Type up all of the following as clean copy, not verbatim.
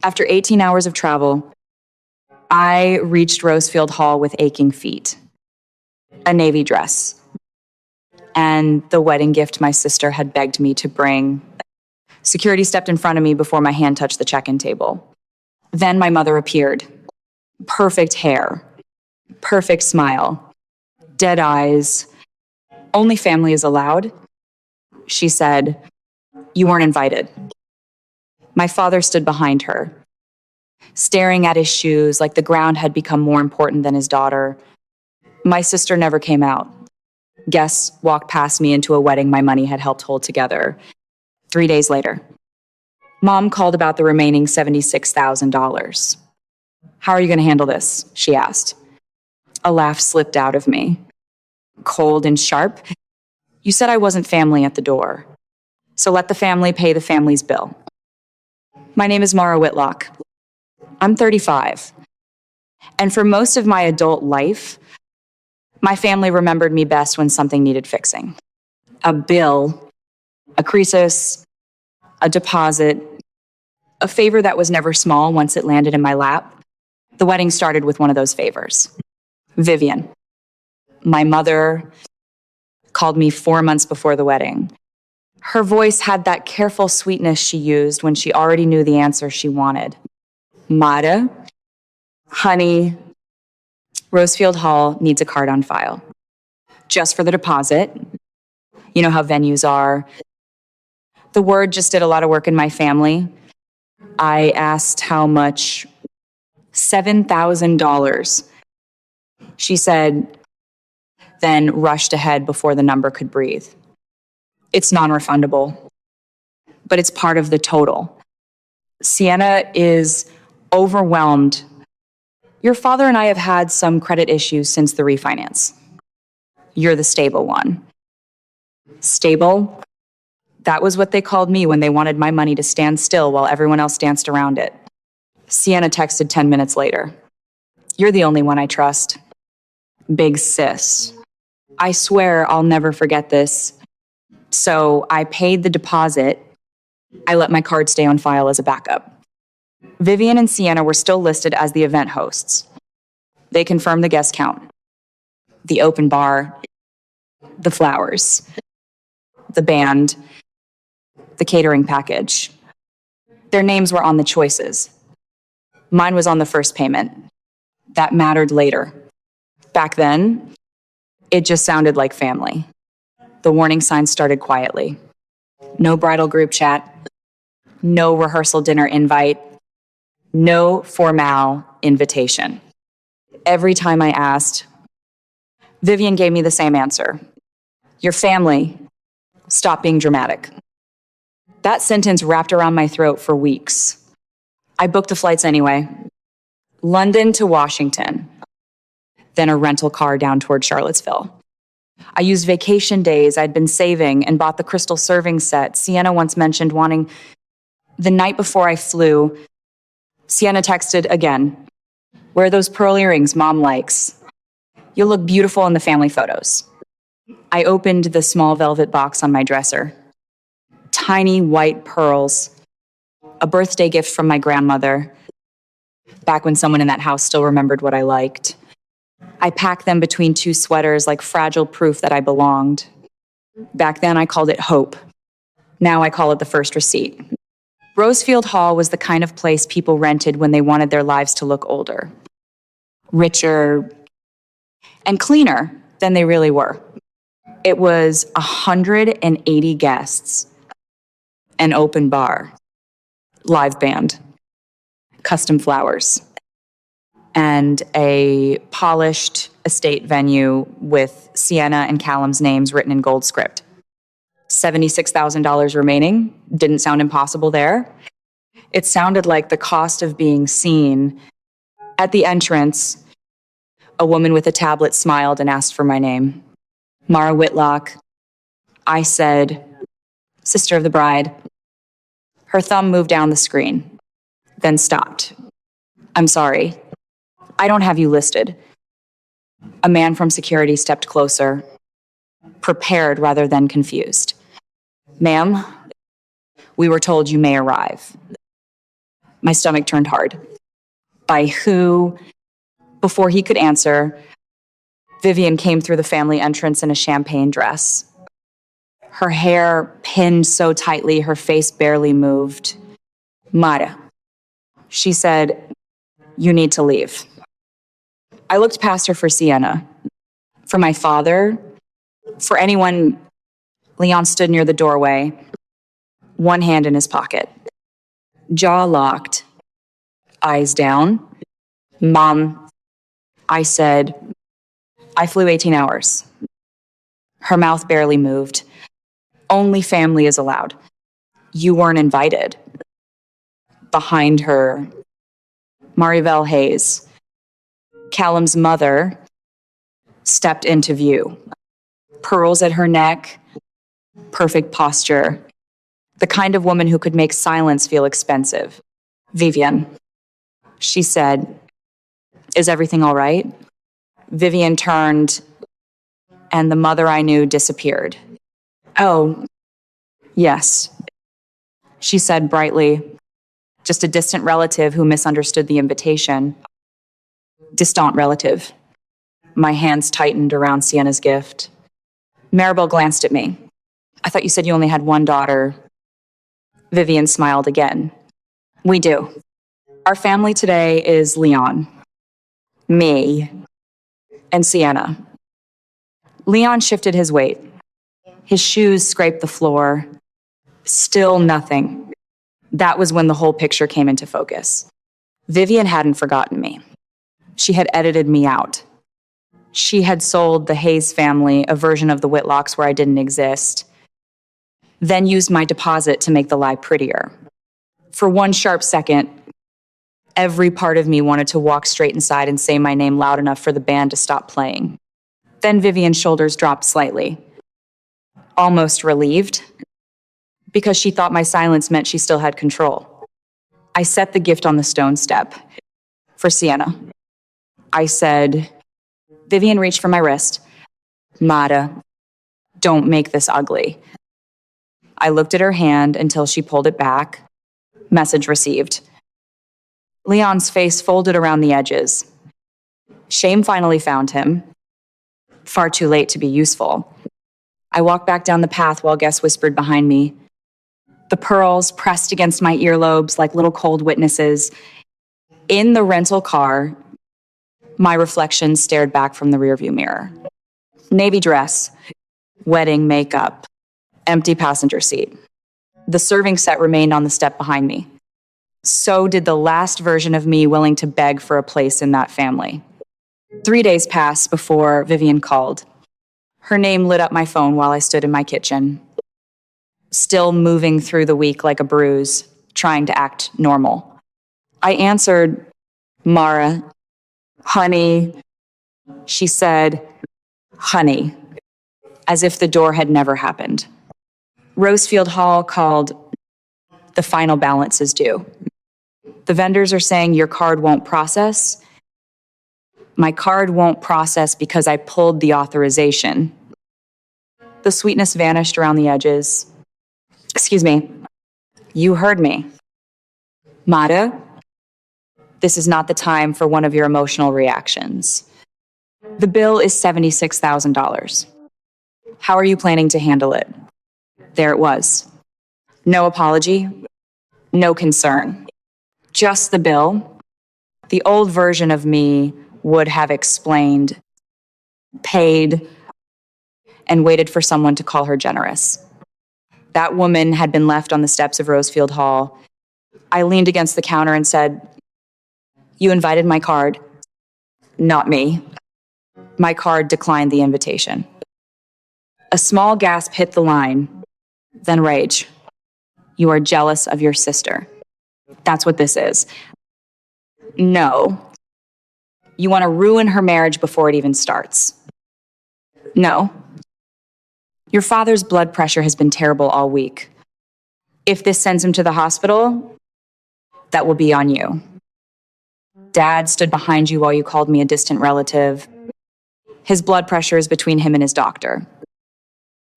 After 18 hours of travel, I reached Rosefield Hall with aching feet, a navy dress, and the wedding gift my sister had begged me to bring. Security stepped in front of me before my hand touched the check-in table. Then my mother appeared. Perfect hair, perfect smile, dead eyes. Only family is allowed. She said, "You weren't invited." My father stood behind her, staring at his shoes like the ground had become more important than his daughter. My sister never came out. Guests walked past me into a wedding my money had helped hold together. 3 days later, Mom called about the remaining $76,000. "How are you going to handle this?" she asked. A laugh slipped out of me, cold and sharp. "You said I wasn't family at the door, so let the family pay the family's bill." My name is Mara Whitlock. I'm 35. And for most of my adult life, my family remembered me best when something needed fixing. A bill, a crisis, a deposit, a favor that was never small once it landed in my lap. The wedding started with one of those favors. Vivian, my mother, called me 4 months before the wedding. Her voice had that careful sweetness she used when she already knew the answer she wanted. "Mara, honey, Rosefield Hall needs a card on file. Just for the deposit. You know how venues are. The word just did a lot of work in my family. I asked how much. $7,000. She said, then rushed ahead before the number could breathe. It's non-refundable, but it's part of the total. Sienna is overwhelmed. Your father and I have had some credit issues since the refinance. You're the stable one." Stable? That was what they called me when they wanted my money to stand still while everyone else danced around it. Sienna texted 10 minutes later. "You're the only one I trust. Big sis. I swear I'll never forget this. So I paid the deposit. I let my card stay on file as a backup." Vivian and Sienna were still listed as the event hosts. They confirmed the guest count, the open bar, the flowers, the band, the catering package. Their names were on the choices. Mine was on the first payment. That mattered later. Back then, it just sounded like family. The warning signs started quietly. No bridal group chat, no rehearsal dinner invite, no formal invitation. Every time I asked, Vivian gave me the same answer. "Your family. Stop being dramatic." That sentence wrapped around my throat for weeks. I booked the flights anyway. London to Washington, then a rental car down toward Charlottesville. I used vacation days I'd been saving and bought the crystal serving set Sienna once mentioned wanting. The night before I flew, Sienna texted again, "Wear those pearl earrings Mom likes. You'll look beautiful in the family photos." I opened the small velvet box on my dresser. Tiny white pearls, a birthday gift from my grandmother, back when someone in that house still remembered what I liked. I packed them between 2 sweaters like fragile proof that I belonged. Back then I called it hope. Now I call it the first receipt. Rosefield Hall was the kind of place people rented when they wanted their lives to look older, richer, and cleaner than they really were. It was 180 guests, an open bar, live band, custom flowers, and a polished estate venue with Sienna and Callum's names written in gold script. $76,000 remaining didn't sound impossible there. It sounded like the cost of being seen. At the entrance, a woman with a tablet smiled and asked for my name. Mara Whitlock. I said, "Sister of the bride." Her thumb moved down the screen, then stopped. "I'm sorry. I don't have you listed." A man from security stepped closer, prepared rather than confused. "Ma'am, we were told you may arrive." My stomach turned hard. By who? Before he could answer, Vivian came through the family entrance in a champagne dress. Her hair pinned so tightly, her face barely moved. Mara, she said, you need to leave. I looked past her for Sienna. For my father, for anyone. Leon stood near the doorway, one hand in his pocket. Jaw locked, eyes down. Mom, I said, I flew 18 hours. Her mouth barely moved. Only family is allowed. You weren't invited. Behind her, Maribel Hayes, Callum's mother, stepped into view. Pearls at her neck, perfect posture. The kind of woman who could make silence feel expensive. Vivian. She said, is everything all right? Vivian turned, and the mother I knew disappeared. Oh, yes, she said brightly. Just a distant relative who misunderstood the invitation. Distant relative. My hands tightened around Sienna's gift. Maribel glanced at me. I thought you said you only had one daughter. Vivian smiled again. We do. Our family today is Leon, me, and Sienna. Leon shifted his weight. His shoes scraped the floor. Still nothing. That was when the whole picture came into focus. Vivian hadn't forgotten me. She had edited me out. She had sold the Hayes family a version of the Whitlocks where I didn't exist, then used my deposit to make the lie prettier. For one sharp second, every part of me wanted to walk straight inside and say my name loud enough for the band to stop playing. Then Vivian's shoulders dropped slightly, almost relieved, because she thought my silence meant she still had control. I set the gift on the stone step for Sienna. I said, Vivian reached for my wrist. Mara, don't make this ugly. I looked at her hand until she pulled it back. Message received. Leon's face folded around the edges. Shame finally found him. Far too late to be useful. I walked back down the path while Guess whispered behind me. The pearls pressed against my earlobes like little cold witnesses. In the rental car, my reflection stared back from the rearview mirror. Navy dress, wedding makeup, empty passenger seat. The serving set remained on the step behind me. So did the last version of me willing to beg for a place in that family. 3 days passed before Vivian called. Her name lit up my phone while I stood in my kitchen, still moving through the week like a bruise, trying to act normal. I answered, Mara, honey. She said, honey, as if the door had never happened. Rosefield Hall called, the final balance is due. The vendors are saying your card won't process. My card won't process because I pulled the authorization. The sweetness vanished around the edges. Excuse me. You heard me. Mara, this is not the time for one of your emotional reactions. The bill is $76,000. How are you planning to handle it? There it was. No apology, no concern. Just the bill. The old version of me would have explained, paid, and waited for someone to call her generous. That woman had been left on the steps of Rosefield Hall. I leaned against the counter and said, you invited my card, not me. My card declined the invitation. A small gasp hit the line, then rage. You are jealous of your sister. That's what this is. No. You want to ruin her marriage before it even starts. No. Your father's blood pressure has been terrible all week. If this sends him to the hospital, that will be on you. Dad stood behind you while you called me a distant relative. His blood pressure is between him and his doctor.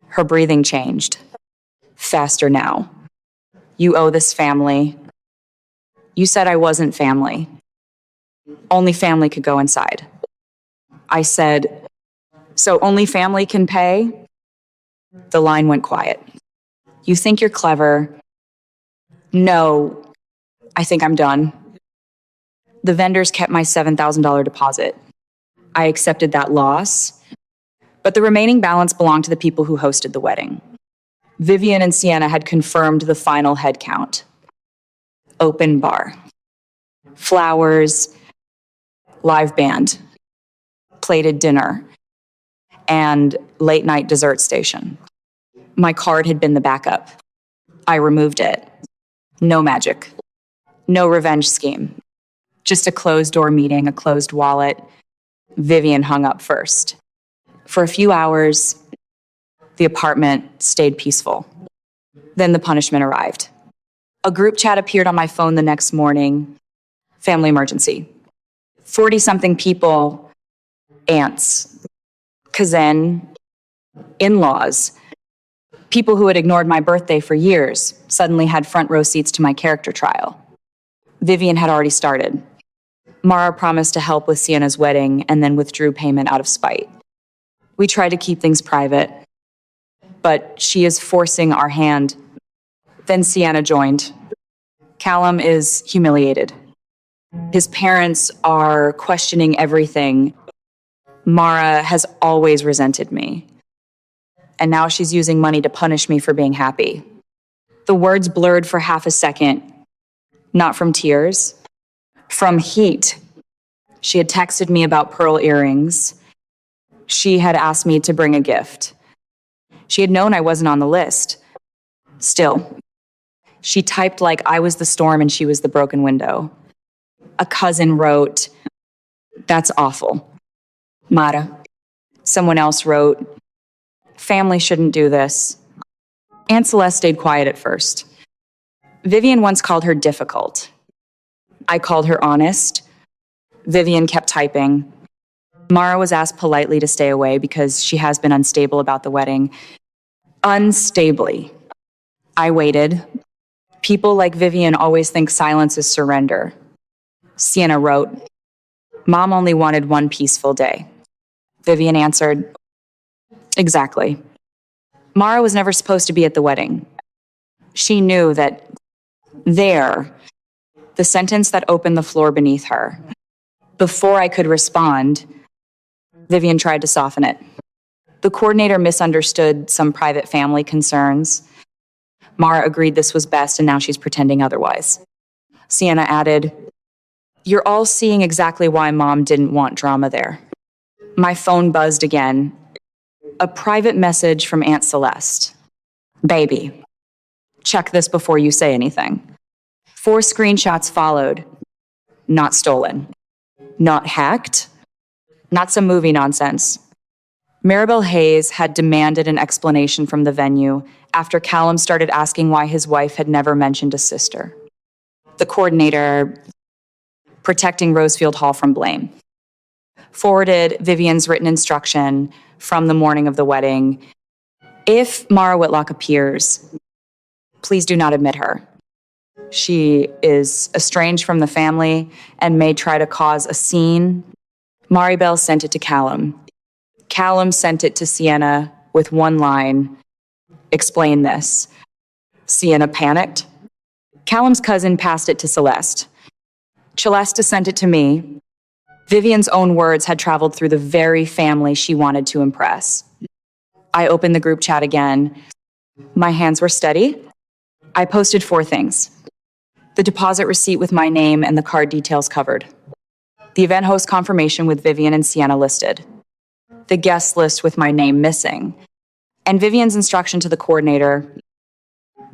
Her breathing changed. Faster now. You owe this family You said I wasn't family. Only family could go inside. I said, so only family can pay? The line went quiet. You think you're clever? No, I think I'm done. The vendors kept my $7,000 deposit. I accepted that loss, but the remaining balance belonged to the people who hosted the wedding. Vivian and Sienna had confirmed the final head count. Open bar. Flowers, live band, plated dinner, and late night dessert station. My card had been the backup. I removed it. No magic. No revenge scheme. Just a closed door meeting, a closed wallet. Vivian hung up first. For a few hours, the apartment stayed peaceful. Then the punishment arrived. A group chat appeared on my phone the next morning. Family emergency. 40-something people, aunts, cousin, in-laws, people who had ignored my birthday for years suddenly had front row seats to my character trial. Vivian had already started. Mara promised to help with Sienna's wedding and then withdrew payment out of spite. We tried to keep things private, but she is forcing our hand. Then Sienna joined. Callum is humiliated. His parents are questioning everything. Mara has always resented me. And now she's using money to punish me for being happy. The words blurred for half a second, not from tears, from heat. She had texted me about pearl earrings. She had asked me to bring a gift. She had known I wasn't on the list. Still, she typed like I was the storm and she was the broken window. A cousin wrote, "That's awful." Mara. Someone else wrote, "Family shouldn't do this." Aunt Celeste stayed quiet at first. Vivian once called her difficult. I called her honest. Vivian kept typing. Mara was asked politely to stay away because she has been unstable about the wedding. Unstably. I waited. People like Vivian always think silence is surrender. Sienna wrote, "Mom only wanted one peaceful day." Vivian answered, "Exactly." Mara was never supposed to be at the wedding. She knew that there, the sentence that opened the floor beneath her. Before I could respond, Vivian tried to soften it. The coordinator misunderstood some private family concerns. Mara agreed this was best, and now she's pretending otherwise. Sienna added, "You're all seeing exactly why Mom didn't want drama there." My phone buzzed again. A private message from Aunt Celeste. "Baby, check this before you say anything." 4 screenshots followed. Not stolen. Not hacked. Not some movie nonsense. Maribel Hayes had demanded an explanation from the venue after Callum started asking why his wife had never mentioned a sister. The coordinator, protecting Rosefield Hall from blame, forwarded Vivian's written instruction from the morning of the wedding. If Mara Whitlock appears, please do not admit her. She is estranged from the family and may try to cause a scene. Maribel sent it to Callum. Callum sent it to Sienna with one line, "Explain this." Sienna panicked. Callum's cousin passed it to Celeste. Celeste sent it to me. Vivian's own words had traveled through the very family she wanted to impress. I opened the group chat again. My hands were steady. I posted 4 things. The deposit receipt with my name and the card details covered. The event host confirmation with Vivian and Sienna listed. The guest list with my name missing. And Vivian's instruction to the coordinator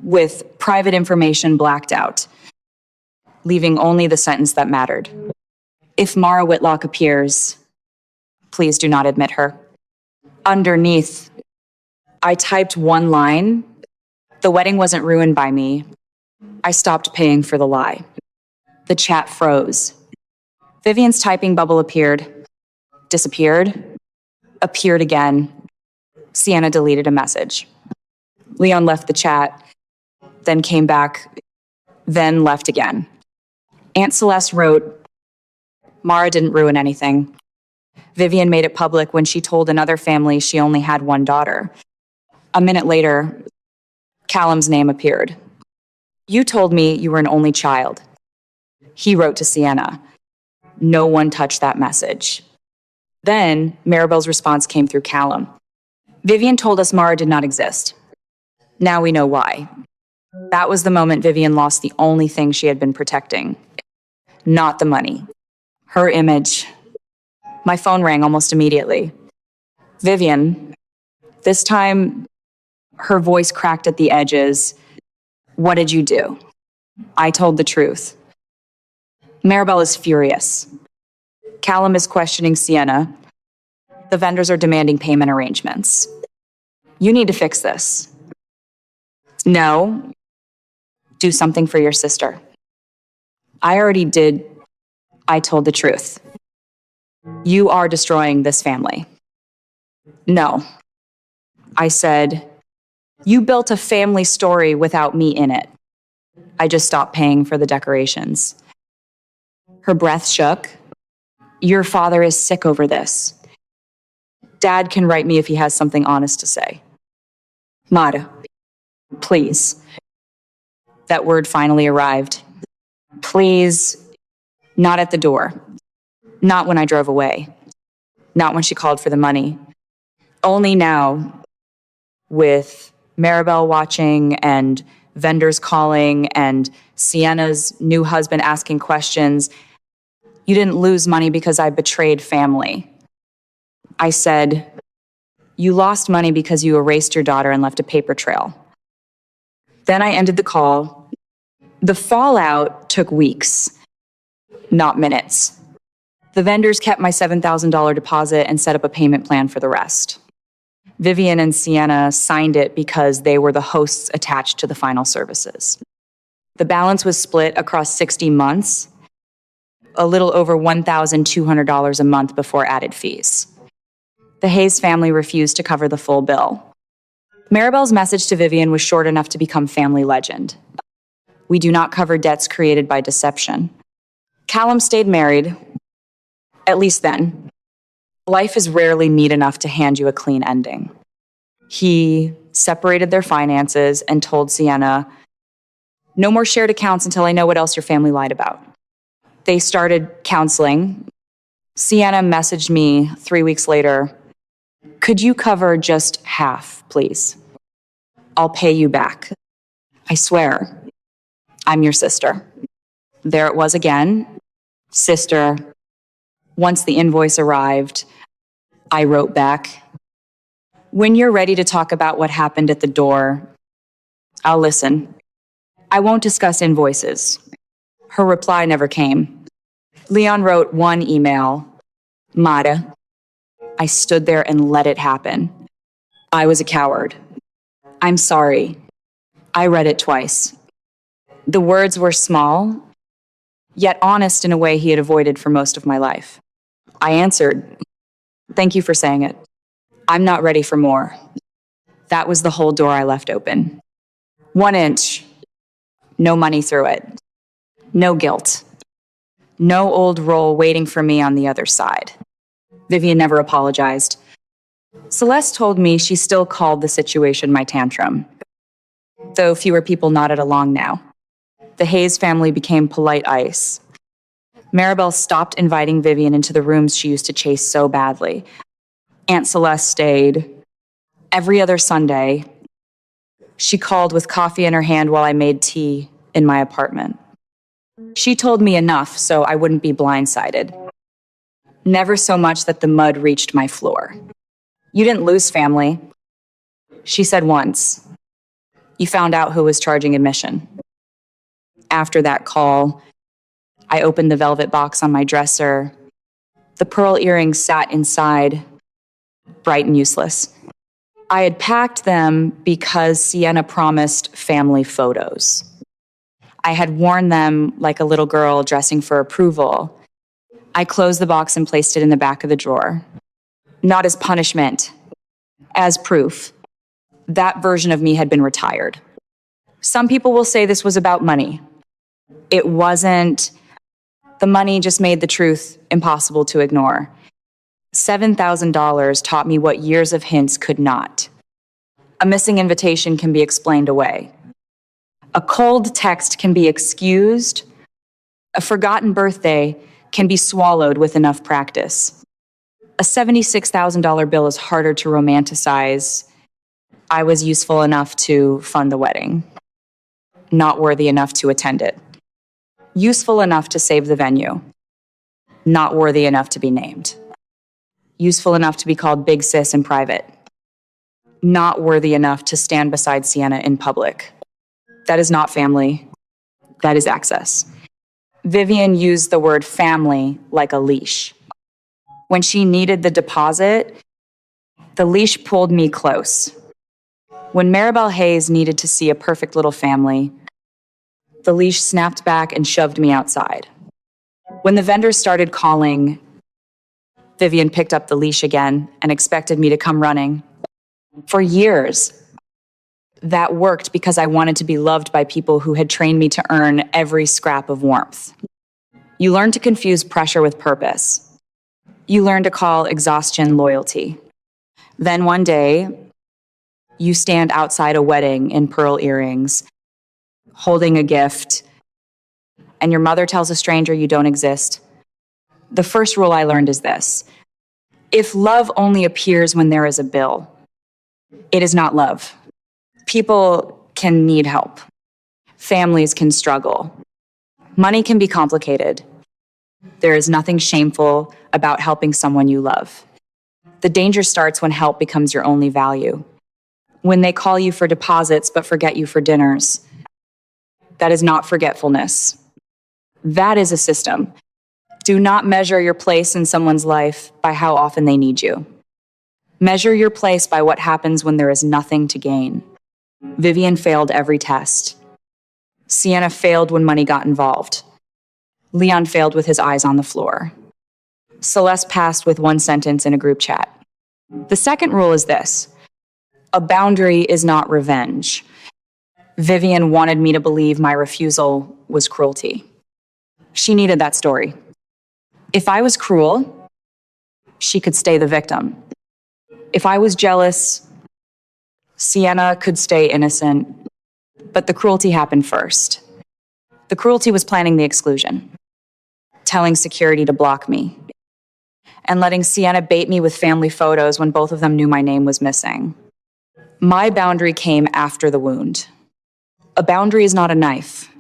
with private information blacked out, leaving only the sentence that mattered. If Mara Whitlock appears, please do not admit her. Underneath, I typed one line. The wedding wasn't ruined by me. I stopped paying for the lie. The chat froze. Vivian's typing bubble appeared, disappeared, appeared again. Sienna deleted a message. Leon left the chat, then came back, then left again. Aunt Celeste wrote, Mara didn't ruin anything. Vivian made it public when she told another family she only had one daughter. A minute later, Callum's name appeared. You told me you were an only child. He wrote to Sienna. No one touched that message. Then Maribel's response came through Callum. Vivian told us Mara did not exist. Now we know why. That was the moment Vivian lost the only thing she had been protecting. Not the money. Her image. My phone rang almost immediately. Vivian. This time, her voice cracked at the edges. What did you do? I told the truth. Maribel is furious. Callum is questioning Sienna. The vendors are demanding payment arrangements. You need to fix this. No. Do something for your sister. I already did. I told the truth. You are destroying this family. No. I said, you built a family story without me in it. I just stopped paying for the decorations. Her breath shook. Your father is sick over this. Dad can write me if he has something honest to say. Mara, please. That word finally arrived. Please, not at the door. Not when I drove away. Not when she called for the money. Only now, with Maribel watching and vendors calling and Sienna's new husband asking questions, you didn't lose money because I betrayed family. I said, you lost money because you erased your daughter and left a paper trail. Then I ended the call. The fallout took weeks, not minutes. The vendors kept my $7,000 deposit and set up a payment plan for the rest. Vivian and Sienna signed it because they were the hosts attached to the final services. The balance was split across 60 months, a little over $1,200 a month before added fees. The Hayes family refused to cover the full bill. Maribel's message to Vivian was short enough to become family legend. We do not cover debts created by deception. Callum stayed married, at least then. Life is rarely neat enough to hand you a clean ending. He separated their finances and told Sienna, no more shared accounts until I know what else your family lied about. They started counseling. Sienna messaged me 3 weeks later, could you cover just half, please? I'll pay you back. I swear, I'm your sister. There it was again, sister. Once the invoice arrived, I wrote back, when you're ready to talk about what happened at the door, I'll listen. I won't discuss invoices. Her reply never came. Leon wrote one email, Mara. I stood there and let it happen. I was a coward. I'm sorry. I read it twice. The words were small, yet honest in a way he had avoided for most of my life. I answered, thank you for saying it. I'm not ready for more. That was the whole door I left open. 1 inch. No money through it. No guilt. No old role waiting for me on the other side. Vivian never apologized. Celeste told me she still called the situation my tantrum, though fewer people nodded along now. The Hayes family became polite ice. Maribel stopped inviting Vivian into the rooms she used to chase so badly. Aunt Celeste stayed. Every other Sunday, she called with coffee in her hand while I made tea in my apartment. She told me enough so I wouldn't be blindsided. Never so much that the mud reached my floor. You didn't lose family. She said once, you found out who was charging admission. After that call, I opened the velvet box on my dresser. The pearl earrings sat inside, bright and useless. I had packed them because Sienna promised family photos. I had worn them like a little girl dressing for approval. I closed the box and placed it in the back of the drawer. Not as punishment, as proof. That version of me had been retired. Some people will say this was about money. It wasn't. The money just made the truth impossible to ignore. $7,000 taught me what years of hints could not. A missing invitation can be explained away. A cold text can be excused. A forgotten birthday can be swallowed with enough practice. A $76,000 bill is harder to romanticize. I was useful enough to fund the wedding, not worthy enough to attend it. Useful enough to save the venue, not worthy enough to be named. Useful enough to be called Big Sis in private, not worthy enough to stand beside Sienna in public. That is not family, that is access. Vivian used the word family like a leash. When she needed the deposit, the leash pulled me close. When Maribel Hayes needed to see a perfect little family, the leash snapped back and shoved me outside. When the vendors started calling, Vivian picked up the leash again and expected me to come running. For years, that worked because I wanted to be loved by people who had trained me to earn every scrap of warmth. You learn to confuse pressure with purpose. You learn to call exhaustion loyalty. Then one day, you stand outside a wedding in pearl earrings, holding a gift, and your mother tells a stranger you don't exist. The first rule I learned is this: if love only appears when there is a bill, it is not love. People can need help. Families can struggle. Money can be complicated. There is nothing shameful about helping someone you love. The danger starts when help becomes your only value. When they call you for deposits but forget you for dinners. That is not forgetfulness. That is a system. Do not measure your place in someone's life by how often they need you. Measure your place by what happens when there is nothing to gain. Vivian failed every test. Sienna failed when money got involved. Leon failed with his eyes on the floor. Celeste passed with one sentence in a group chat. The second rule is this: a boundary is not revenge. Vivian wanted me to believe my refusal was cruelty. She needed that story. If I was cruel, she could stay the victim. If I was jealous, Sienna could stay innocent. But the cruelty happened first. The cruelty was planning the exclusion, telling security to block me, and letting Sienna bait me with family photos when both of them knew my name was missing. My boundary came after the wound. A boundary is not a knife.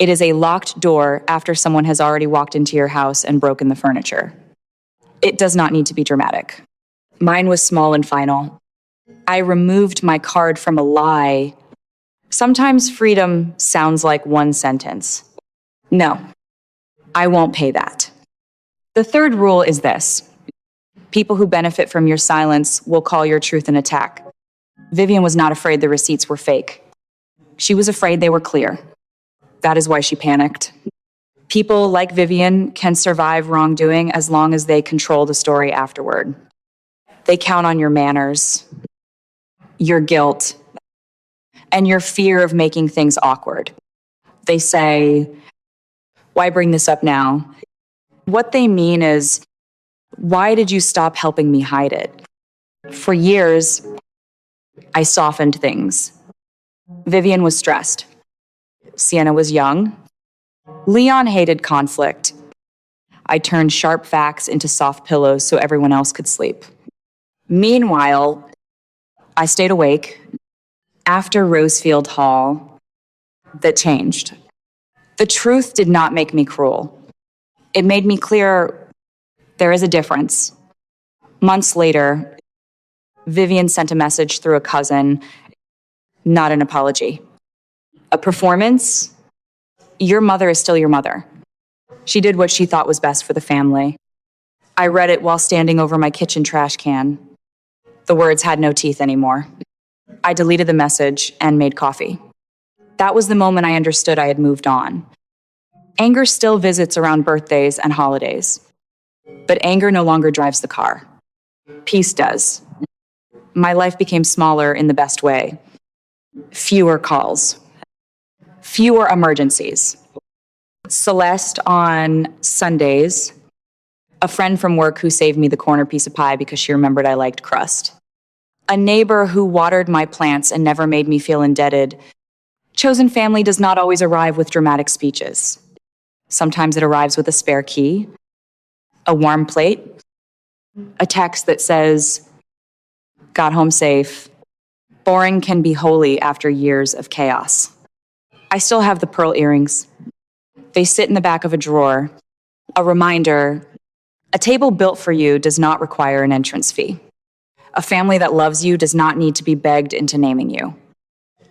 It is a locked door after someone has already walked into your house and broken the furniture. It does not need to be dramatic. Mine was small and final. I removed my card from a lie. Sometimes freedom sounds like one sentence. No, I won't pay that. The third rule is this: people who benefit from your silence will call your truth an attack. Vivian was not afraid the receipts were fake. She was afraid they were clear. That is why she panicked. People like Vivian can survive wrongdoing as long as they control the story afterward. They count on your manners, your guilt, and your fear of making things awkward. They say, "Why bring this up now?" What they mean is, "Why did you stop helping me hide it?" For years, I softened things. Vivian was stressed. Sienna was young. Leon hated conflict. I turned sharp facts into soft pillows so everyone else could sleep. Meanwhile, I stayed awake. After Rosefield Hall, that changed. The truth did not make me cruel. It made me clear there is a difference. Months later, Vivian sent a message through a cousin, not an apology. A performance? Your mother is still your mother. She did what she thought was best for the family. I read it while standing over my kitchen trash can. The words had no teeth anymore. I deleted the message and made coffee. That was the moment I understood I had moved on. Anger still visits around birthdays and holidays, but anger no longer drives the car. Peace does. My life became smaller in the best way. Fewer calls. Fewer emergencies. Celeste on Sundays. A friend from work who saved me the corner piece of pie because she remembered I liked crust. A neighbor who watered my plants and never made me feel indebted. Chosen family does not always arrive with dramatic speeches. Sometimes it arrives with a spare key, a warm plate, a text that says, "Got home safe. Boring can be holy after years of chaos." I still have the pearl earrings. They sit in the back of a drawer. A reminder, a table built for you does not require an entrance fee. A family that loves you does not need to be begged into naming you.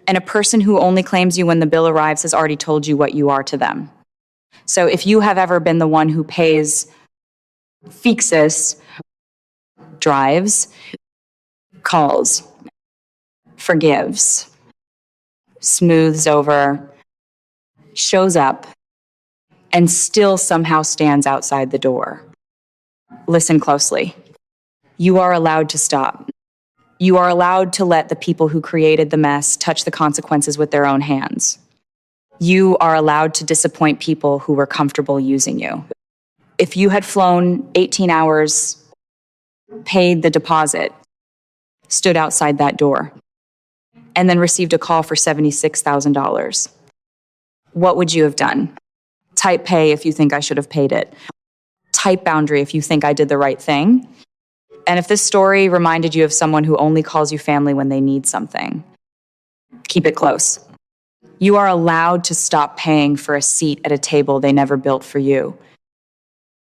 And a person who only claims you when the bill arrives has already told you what you are to them. So if you have ever been the one who pays, fixes, drives, calls, forgives, smooths over, shows up, and still somehow stands outside the door, listen closely. You are allowed to stop. You are allowed to let the people who created the mess touch the consequences with their own hands. You are allowed to disappoint people who were comfortable using you. If you had flown 18 hours, paid the deposit, stood outside that door, and then received a call for $76,000, what would you have done? Type pay if you think I should have paid it. Type boundary if you think I did the right thing. And if this story reminded you of someone who only calls you family when they need something, keep it close. You are allowed to stop paying for a seat at a table they never built for you.